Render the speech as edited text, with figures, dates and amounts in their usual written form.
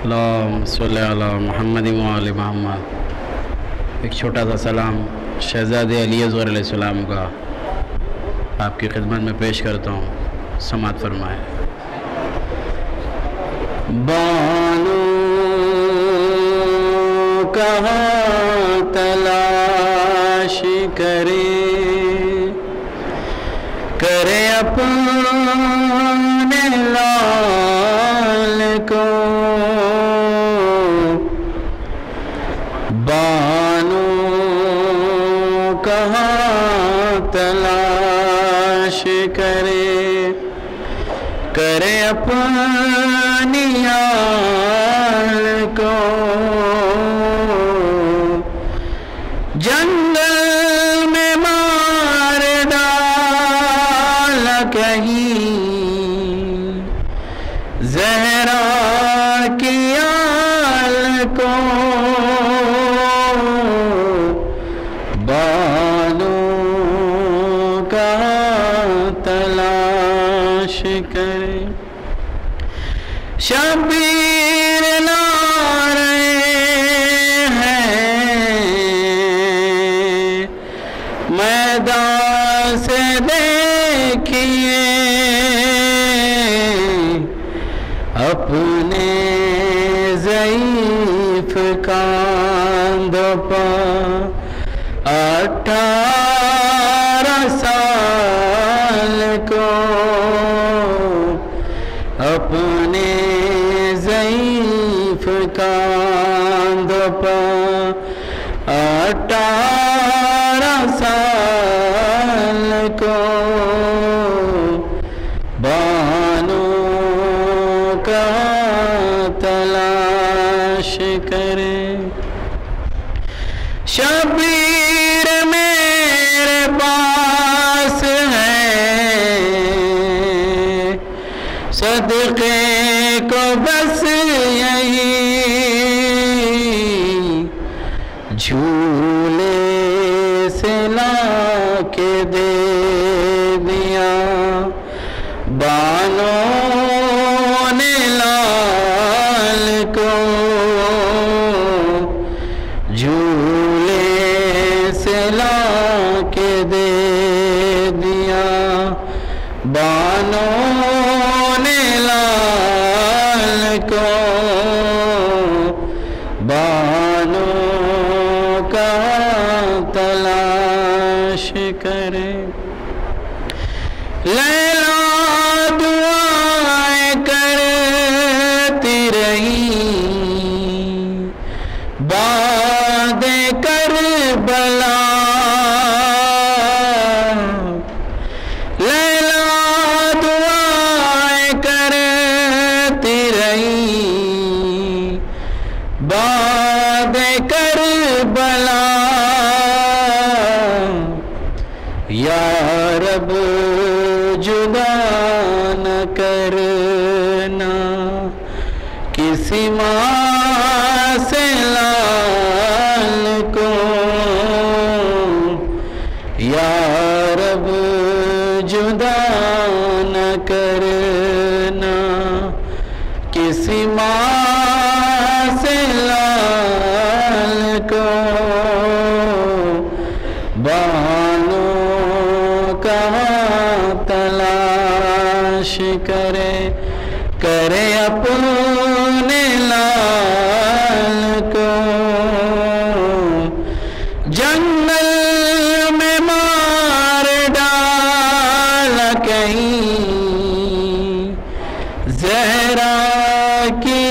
اللہم صلی علی محمد و آل محمد۔ ایک چھوٹا سا سلام شہزادے علی اصغر علیہ السلام کا آپ کی خدمت میں پیش کرتا ہوں، سماعت فرمائیں۔ بانو کہاں تلاش کرے اپنے لال کو، بانو کہاں تلاش کرے اپنی آل کو، جنگل میں مار ڈال کہیں زہرا کی آل کو، بانو کا تلاش کرے، شبیر لا رہے ہیں میدان سے دیکھیے، اپنے ضعیف کاندھوں پر 18 سال کو، اپنے ضعیف کاندھوں پر 18 سال کو، بانو کا تلاش کرے، شبیر میرے پاس ہے صدقے کو بس یہی، جھولے سے لا کے دے دیا بانو نے لال کو، جھولے سے لا کے دے دیا بانو نے لال کو، بانو کا تلاش کرے، لیلا دعائیں کرتی رہی بعد کربلا، لیلا دعائیں کرتی رہی بعد کربلا، یا رب جدا نہ کرنا کسی ماں سے لال کو، یا رب جدا نہ کرنا کسی ماں سے لال کو، بانو کہاں تلاش کرے اپنے لال کو، جنگل میں مار ڈال کہیں زہرا کی